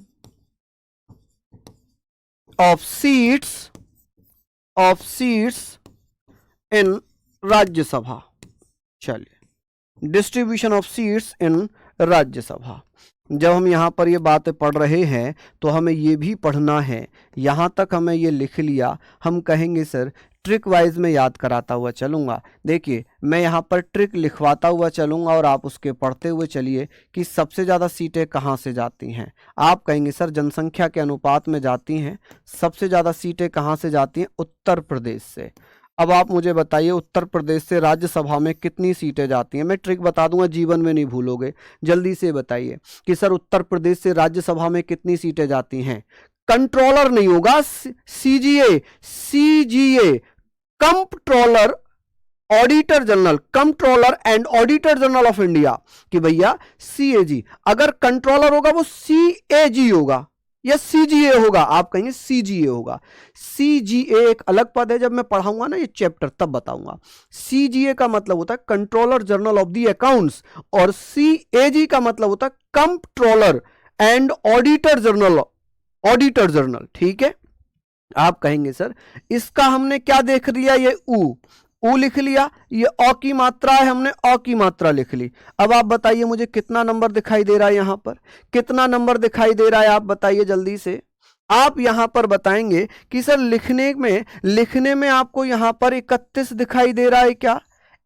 of seats, of seats in Rajya Sabha. चलिए, distribution of seats in Rajya Sabha. जब हम यहाँ पर ये बातें पढ़ रहे हैं तो हमें ये भी पढ़ना है, यहाँ तक हमें ये लिख लिया, हम कहेंगे सर ट्रिक वाइज में याद कराता हुआ चलूँगा। देखिए मैं यहाँ पर ट्रिक लिखवाता हुआ चलूँगा और आप उसके पढ़ते हुए चलिए कि सबसे ज़्यादा सीटें कहाँ से जाती हैं। आप कहेंगे सर जनसंख्या के अनुपात में जाती हैं। सबसे ज़्यादा सीटें कहाँ से जाती हैं? उत्तर प्रदेश से। अब आप मुझे बताइए उत्तर प्रदेश से राज्यसभा में कितनी सीटें जाती हैं? मैं ट्रिक बता दूंगा, जीवन में नहीं भूलोगे। जल्दी से बताइए कि सर उत्तर प्रदेश से राज्यसभा में कितनी सीटें जाती हैं? कंट्रोलर नहीं होगा, CGA, CGA, controller, auditor general, controller and auditor general of India, कि भैया सीएजी। अगर कंट्रोलर होगा वो सीएजी होगा या सीजीए होगा? आप कहेंगे सीजीए होगा। सीजीए एक अलग पद है, जब मैं पढ़ाऊंगा ना ये चैप्टर तब बताऊंगा। सीजीए का मतलब होता है controller general of the accounts, और सीएजी का मतलब होता है controller and auditor general, auditor general, ठीक है। आप कहेंगे सर इसका हमने क्या देख लिया, ये ऊ लिख लिया, ये अ की मात्रा है, हमने अ की मात्रा लिख ली। अब आप बताइए मुझे कितना नंबर दिखाई दे रहा है, यहां पर कितना नंबर दिखाई दे रहा है? आप बताइए जल्दी से। आप यहां पर बताएंगे कि सर लिखने में आपको यहां पर 31 दिखाई दे रहा है क्या?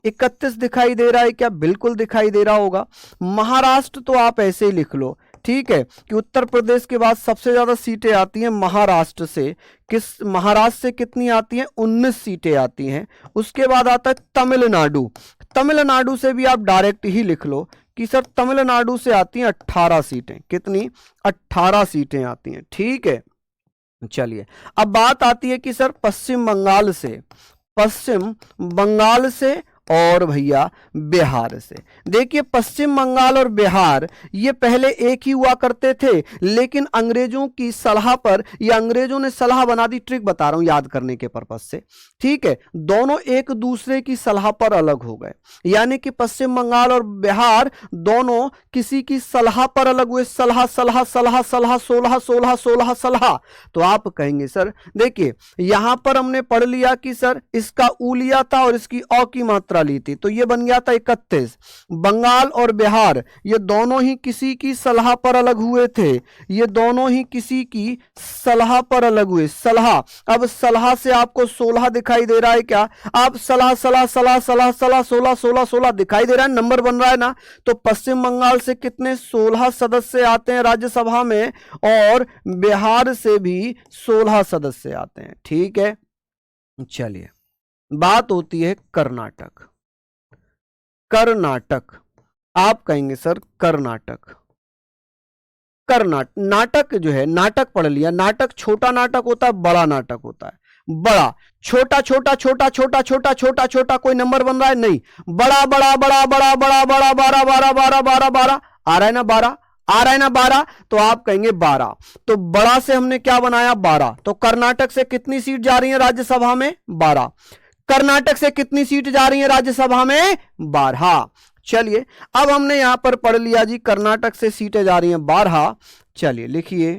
31 दिखाई दे रहा है क्या? बिल्कुल दिखाई दे रहा होगा। महाराष्ट्र तो आप ऐसे ही लिख लो, ठीक है, कि उत्तर प्रदेश के बाद सबसे ज्यादा सीटें आती हैं महाराष्ट्र से। किस महाराष्ट्र से कितनी आती हैं? 19 सीटें आती हैं। उसके बाद आता है तमिलनाडु, तमिलनाडु से भी आप डायरेक्ट ही लिख लो कि सर तमिलनाडु से आती हैं 18 सीटें। कितनी? 18 सीटें आती हैं, ठीक है। चलिए अब बात आती है कि सर पश्चिम बंगाल से, पश्चिम बंगाल से और भैया बिहार से। देखिए पश्चिम बंगाल और बिहार ये पहले एक ही हुआ करते थे, लेकिन अंग्रेजों की सलाह पर, या अंग्रेजों ने सलाह बना दी, ट्रिक बता रहा हूं याद करने के पर्पज से, ठीक है। दोनों एक दूसरे की सलाह पर अलग हो गए, यानी कि पश्चिम बंगाल और बिहार दोनों किसी की सलाह पर अलग हुए। सलाह सलाह सलाह सलाह, 16 16 16 सलाह। तो आप कहेंगे सर देखिए यहां पर हमने पढ़ लिया कि सर इसका ऊ लिया था और इसकी अ की मात्रा ली थी, तो ये बन गया था 31। बंगाल और बिहार ये दोनों ही किसी की सलाह पर अलग हुए थे, ये दोनों ही किसी की सलाह पर अलग हुए। सलाह, अब सलाह से आपको 16 दिखाई दे रहा है क्या? आप सलाह सलाह सलाह सलाह सलाह 16 16 16 दिखाई दे रहा है, नंबर बन रहा है ना। तो पश्चिम बंगाल से कितने? 16 सदस्य आते हैं राज्यसभा में, और बिहार से भी 16 सदस्य आते हैं, ठीक है। चलिए बात होती है कर्नाटक, कर्नाटक। आप कहेंगे सर कर्नाटक, नाटक जो है, नाटक पढ़ लिया। नाटक छोटा नाटक होता है, बड़ा नाटक होता है। बड़ा, छोटा छोटा छोटा छोटा छोटा छोटा छोटा, कोई नंबर बन रहा है? नहीं। बड़ा बड़ा बड़ा बड़ा बड़ा बड़ा, 12 12 12 12 12 आ रहा है ना, 12 आ रहा है ना, 12। तो आप कहेंगे 12। तो बड़ा से हमने क्या बनाया? 12। तो कर्नाटक से कितनी सीट जा रही है राज्यसभा में? 12। कर्नाटक से कितनी सीट जा रही है राज्यसभा में? 12। चलिए अब हमने यहां पर पढ़ लिया जी कर्नाटक से सीटें जा रही हैं 12। चलिए लिखिए,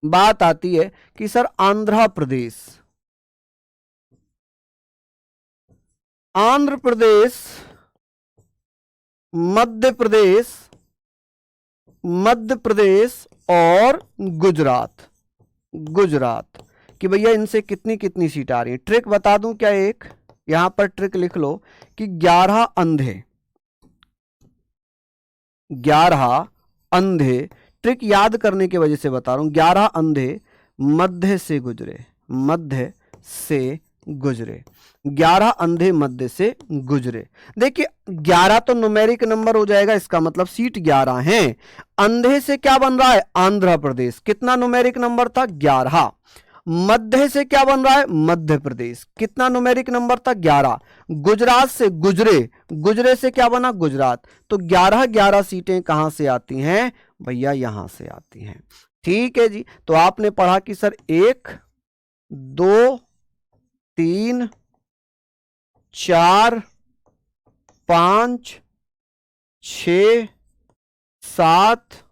बात आती है कि सर आंध्र प्रदेश, आंध्र प्रदेश, मध्य प्रदेश, मध्य प्रदेश और गुजरात, गुजरात, कि भैया इनसे कितनी कितनी सीट आ रही है। ट्रिक बता दूं क्या? एक यहां पर ट्रिक लिख लो कि 11 अंधे, 11 अंधे, ट्रिक याद करने की वजह से बता रहा हूं, 11 अंधे मध्य से गुजरे, मध्य से गुजरे, 11 अंधे मध्य से गुजरे। देखिए 11 तो न्यूमेरिक नंबर हो जाएगा, इसका मतलब सीट 11 है। अंधे से क्या बन रहा है, आंध्र प्रदेश, कितना न्यूमेरिक नंबर था, 11। मध्य से क्या बन रहा है, मध्य प्रदेश, कितना न्यूमेरिक नंबर था, 11। गुजरात से गुजरे, गुजरे से क्या बना, गुजरात। तो 11 सीटें कहां से आती हैं भैया, यहां से आती हैं। ठीक है जी। तो आपने पढ़ा कि सर 1 2 3 4 5 6 7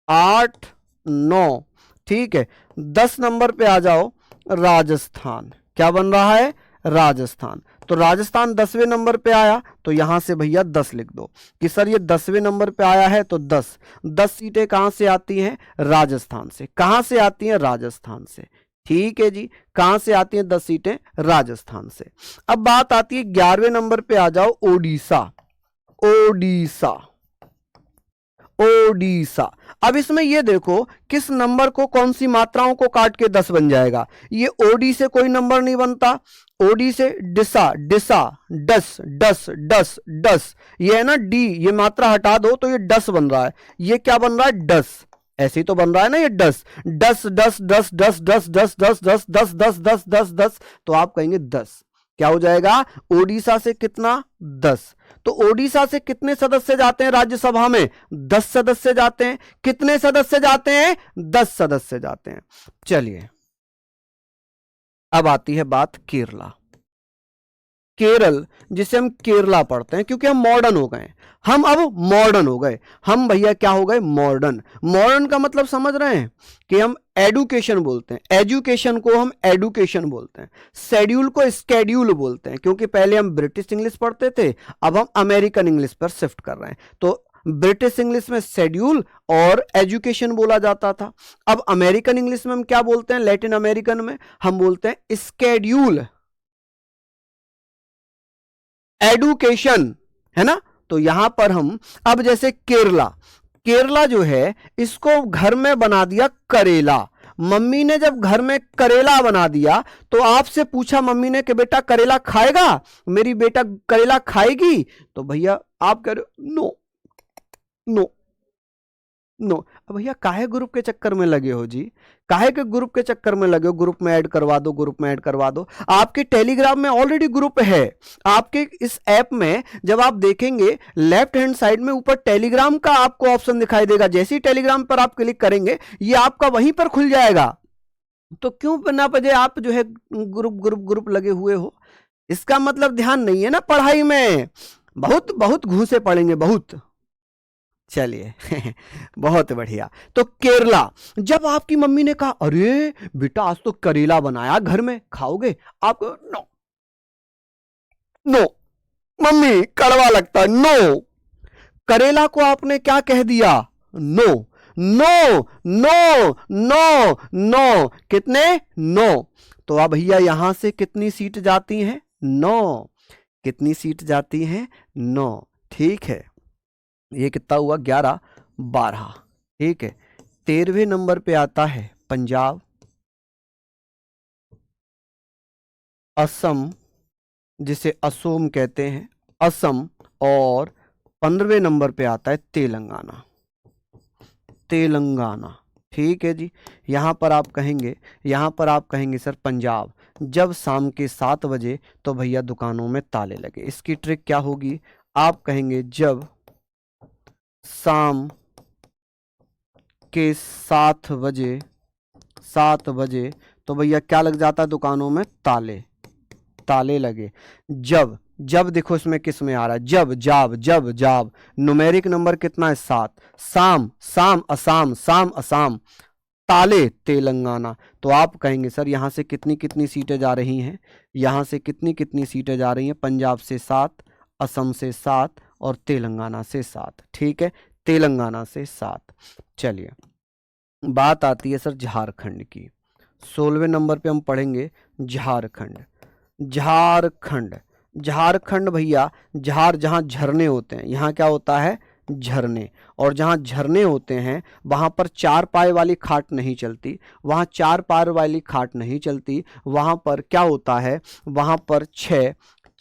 8 9, ठीक है। 10 नंबर पे आ जाओ, राजस्थान, क्या बन रहा है, राजस्थान। तो राजस्थान 10वें नंबर पे आया, तो यहां से भैया 10 लिख दो कि सर ये 10वें नंबर पे आया है, तो 10 सीटें कहां से आती हैं, राजस्थान से। कहां से आती हैं, राजस्थान से। ठीक है जी, कहां से आती हैं 10 सीटें, राजस्थान से। अब बात आती है 11वें नंबर पे आ जाओ, ओडिशा, ओडिशा, ओडिशा। अब इसमें ये देखो किस नंबर को, कौन सी मात्राओं को काट के 10 बन जाएगा। ये ओडी से कोई नंबर नहीं बनता, ओडी से डिसा, डिसा, डस, डस, डस, डस, ये है ना डी, ये मात्रा हटा दो तो ये डस बन रहा है। ये क्या बन रहा है, डस, ऐसे ही तो बन रहा है ना ये डस, डस, डस, डस, डस, डस, डस, डस, डस, दस, दस, दस, दस, दस, तो आप कहेंगे 10। क्या हो जाएगा, ओडिशा से कितना, 10। तो ओडिशा से कितने सदस्य जाते हैं राज्यसभा में, 10 सदस्य जाते हैं। कितने सदस्य जाते हैं, 10 सदस्य जाते हैं। चलिए अब आती है बात केरला, केरल, जिसे हम केरला पढ़ते हैं, क्योंकि हम मॉडर्न हो गए, हम अब मॉडर्न हो गए, हम भैया क्या हो गए, मॉडर्न। मॉडर्न का मतलब समझ रहे हैं कि हम एडुकेशन बोलते हैं, एजुकेशन को हम एडुकेशन बोलते हैं, शेड्यूल को स्केड्यूल बोलते हैं, क्योंकि पहले हम ब्रिटिश इंग्लिश पढ़ते थे, अब हम अमेरिकन इंग्लिश पर शिफ्ट कर रहे हैं। तो ब्रिटिश इंग्लिश में शेड्यूल और एजुकेशन बोला जाता था, अब अमेरिकन इंग्लिश में हम क्या बोलते हैं, लैटिन अमेरिकन में हम बोलते हैं स्केड्यूल, एडुकेशन, है ना। तो यहां पर हम अब जैसे केरला, केरला जो है इसको घर में बना दिया करेला। मम्मी ने जब घर में करेला बना दिया तो आपसे पूछा मम्मी ने कि बेटा करेला खाएगा, मेरी बेटा करेला खाएगी, तो भैया आप कह रहे हो नो, नो, नो। अब भैया काहे ग्रुप के चक्कर में लगे हो जी, काहे के ग्रुप के चक्कर में लगे हो, ग्रुप में ऐड करवा दो, ग्रुप में ऐड करवा दो। आपके टेलीग्राम में ऑलरेडी ग्रुप है, आपके इस ऐप में जब आप देखेंगे लेफ्ट हैंड साइड में ऊपर टेलीग्राम का आपको ऑप्शन दिखाई देगा, जैसे ही टेलीग्राम पर आप क्लिक करेंगे ये आपका वहीं पर खुल जाएगा। तो क्यों बिना वजह आप जो है ग्रुप ग्रुप ग्रुप लगे हुए हो, इसका मतलब ध्यान नहीं है ना पढ़ाई में, बहुत बहुत घूसे पड़ेंगे बहुत। चलिए बहुत बढ़िया। तो केरला, जब आपकी मम्मी ने कहा अरे बेटा आज तो करेला बनाया घर में, खाओगे, आप नो, नो मम्मी कड़वा लगता है, नो। करेला को आपने क्या कह दिया, no, no, no, no, no, कितने, 9। तो अब भैया यहां से कितनी सीट जाती हैं, 9। कितनी सीट जाती हैं, 9। ठीक है, ये कितना हुआ, 11 12। ठीक है, 13वें नंबर पे आता है पंजाब, असम, जिसे असोम कहते हैं, असम। और 15वें नंबर पे आता है तेलंगाना, तेलंगाना। ठीक है जी। यहां पर आप कहेंगे, यहां पर आप कहेंगे सर पंजाब, जब शाम के 7 बजे तो भैया दुकानों में ताले लगे। इसकी ट्रिक क्या होगी, आप कहेंगे जब शाम के 7 बजे, 7 बजे तो भैया क्या लग जाता है दुकानों में, ताले, ताले लगे। जब, जब देखो इसमें किस में आ रहा है, जब, जाब, जब, जाब, न्यूमेरिक नंबर कितना है, 7। शाम, शाम, असम, शाम, असम, ताले, तेलंगाना। तो आप कहेंगे सर यहां से कितनी कितनी सीटें जा रही हैं, यहां से कितनी कितनी सीटें जा रही हैं, पंजाब से 7, असम से 7 और तेलंगाना से 7। ठीक है, तेलंगाना से 7। चलिए बात आती है सर झारखंड की, 16वें नंबर पे हम पढ़ेंगे झारखंड, झारखंड, झारखंड भैया, झार जहां झरने होते हैं, यहां क्या होता है, झरने। और जहाँ झरने होते हैं वहाँ पर 4 पाए वाली खाट नहीं चलती, वहाँ 4 पाए वाली खाट नहीं चलती, वहाँ पर क्या होता है, वहाँ पर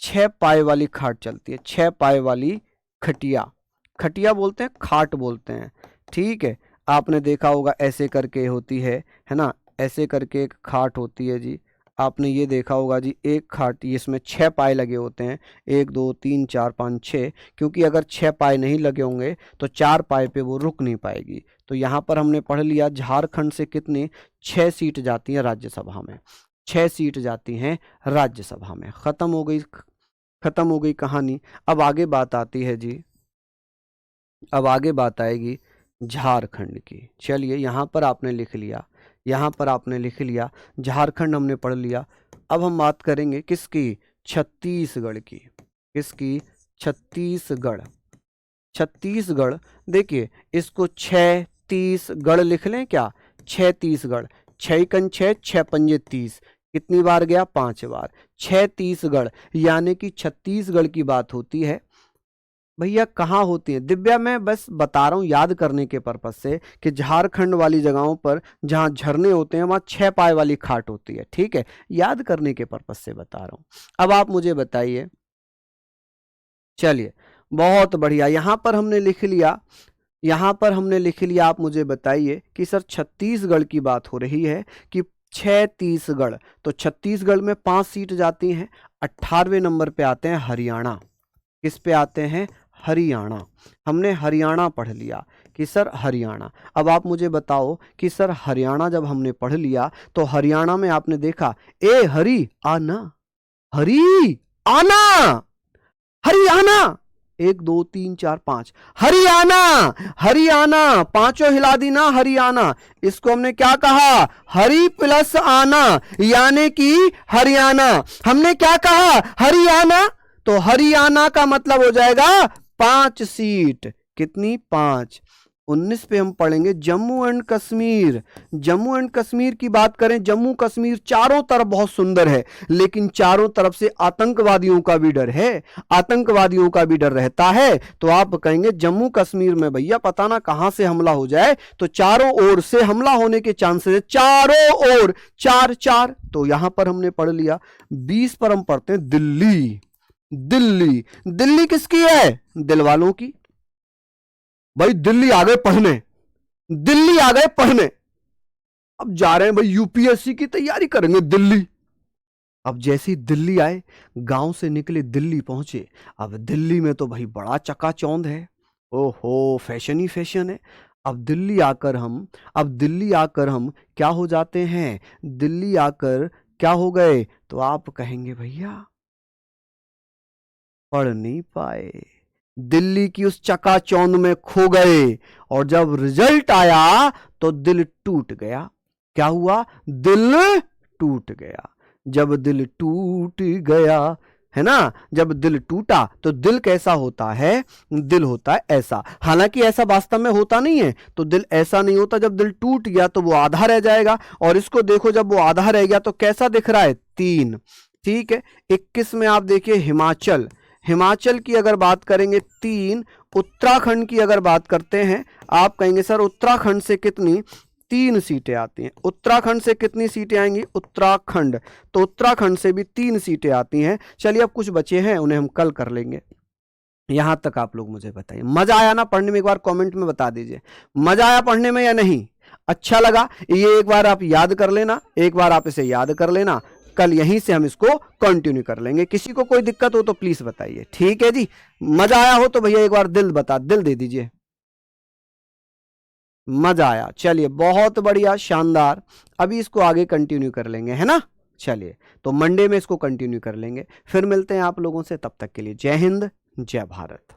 6 पाए वाली खाट चलती है, 6 पाए वाली खटिया, खटिया बोलते हैं, खाट बोलते हैं, ठीक है। आपने देखा होगा ऐसे करके होती है ना, ऐसे करके एक खाट होती है जी, आपने ये देखा होगा जी, एक खाट, इसमें 6 पाए लगे होते हैं, 1 2 3 4 5 6, क्योंकि अगर 6 पाए नहीं लगे होंगे तो 4 पाए पे वो रुक नहीं पाएगी। तो यहाँ पर हमने पढ़ लिया झारखंड से कितनी 6 सीट जाती हैं राज्यसभा में, 6 सीट जाती हैं राज्यसभा में। खत्म हो गई कहानी। अब आगे बात आती है जी, अब आगे बात आएगी झारखंड की। चलिए यहाँ पर आपने लिख लिया, यहाँ पर आपने लिख लिया, झारखंड हमने पढ़ लिया। अब हम बात करेंगे किसकी, छत्तीसगढ़ की। किसकी, छत्तीसगढ़। छत्तीसगढ़ देखिए, इसको 36गढ़ लिख लें क्या, 36गढ़, 6 कन 6, 6 पंजे 30, कितनी बार गया, 5 बार, 36गढ़, यानी कि छत्तीसगढ़ की बात होती है। भैया कहाँ होती है दिव्या, मैं बस बता रहा हूँ याद करने के पर्पज से कि झारखंड वाली जगहों पर जहाँ झरने होते हैं वहाँ 6 पाए वाली खाट होती है, ठीक है, याद करने के पर्पज से बता रहा हूँ। अब आप मुझे बताइए, चलिए बहुत बढ़िया, यहाँ पर हमने लिख लिया, यहाँ पर हमने लिख लिया। आप मुझे बताइए कि सर छत्तीसगढ़ की बात हो रही है कि 36गढ़, तो छत्तीसगढ़ में 5 सीट जाती हैं। 18वें नंबर पे आते हैं हरियाणा। किस पे आते हैं, हरियाणा। हमने हरियाणा पढ़ लिया कि सर हरियाणा। अब आप मुझे बताओ कि सर हरियाणा जब हमने पढ़ लिया तो हरियाणा में आपने देखा ए हरी आना, हरी आना, हरियाणा, 1 2 3 4 5, हरियाणा, हरियाणा, पांचों हिला दी ना, हरियाणा। इसको हमने क्या कहा, हरी प्लस आना, यानी कि हरियाणा। हमने क्या कहा, हरियाणा, तो हरियाणा का मतलब हो जाएगा 5 सीट, कितनी, 5। 19 पे हम पढ़ेंगे जम्मू एंड कश्मीर। जम्मू एंड कश्मीर की बात करें, जम्मू कश्मीर चारों तरफ बहुत सुंदर है, लेकिन चारों तरफ से आतंकवादियों का भी डर है, आतंकवादियों का भी डर रहता है। तो आप कहेंगे जम्मू कश्मीर में भैया पता ना कहां से हमला हो जाए, तो चारों ओर से हमला होने के चांसेस, चारों ओर 4 तो यहां पर हमने पढ़ लिया। 20 पर हम पढ़ते हैं दिल्ली। दिल्ली, दिल्ली किसकी है, दिल वालों की। भाई दिल्ली आ गए पढ़ने, दिल्ली आ गए पढ़ने, अब जा रहे हैं भाई यूपीएससी की तैयारी करेंगे दिल्ली। अब जैसे ही दिल्ली आए, गांव से निकले दिल्ली पहुंचे, अब दिल्ली में तो भाई बड़ा चकाचौंध है, ओहो फैशन ही फैशन है। अब दिल्ली आकर हम क्या हो जाते हैं, दिल्ली आकर क्या हो गए, तो आप कहेंगे भैया पढ़ नहीं पाए, दिल्ली की उस चकाचौंध में खो गए, और जब रिजल्ट आया तो दिल टूट गया। क्या हुआ, दिल टूट गया। जब दिल टूट गया, है ना, जब दिल टूटा तो दिल कैसा होता है, दिल होता है ऐसा। हालांकि ऐसा वास्तव में होता नहीं है, तो दिल ऐसा नहीं होता। जब दिल टूट गया तो वो आधा रह जाएगा, और इसको देखो जब वो आधा रह गया तो कैसा दिख रहा है, 3, ठीक है। 21 में आप देखिए हिमाचल, हिमाचल की अगर बात करेंगे 3, उत्तराखंड की अगर बात करते हैं, आप कहेंगे सर उत्तराखंड से कितनी, 3 सीटें आती हैं। उत्तराखंड से कितनी सीटें आएंगी, उत्तराखंड, तो उत्तराखंड से भी 3 सीटें आती हैं। चलिए अब कुछ बचे हैं उन्हें हम कल कर लेंगे। यहां तक आप लोग मुझे बताइए, मजा आया ना पढ़ने में, एक बार कमेंट में बता दीजिए मजा आया पढ़ने में या नहीं, अच्छा लगा, ये एक बार आप याद कर लेना, एक बार आप इसे याद कर लेना, कल यहीं से हम इसको कंटिन्यू कर लेंगे। किसी को कोई दिक्कत हो तो प्लीज बताइए, ठीक है जी। मजा आया हो तो भैया एक बार दिल दे दीजिए, मजा आया, चलिए बहुत बढ़िया, शानदार। अभी इसको आगे कंटिन्यू कर लेंगे, है ना। चलिए तो मंडे में इसको कंटिन्यू कर लेंगे, फिर मिलते हैं आप लोगों से, तब तक के लिए जय हिंद, जय भारत।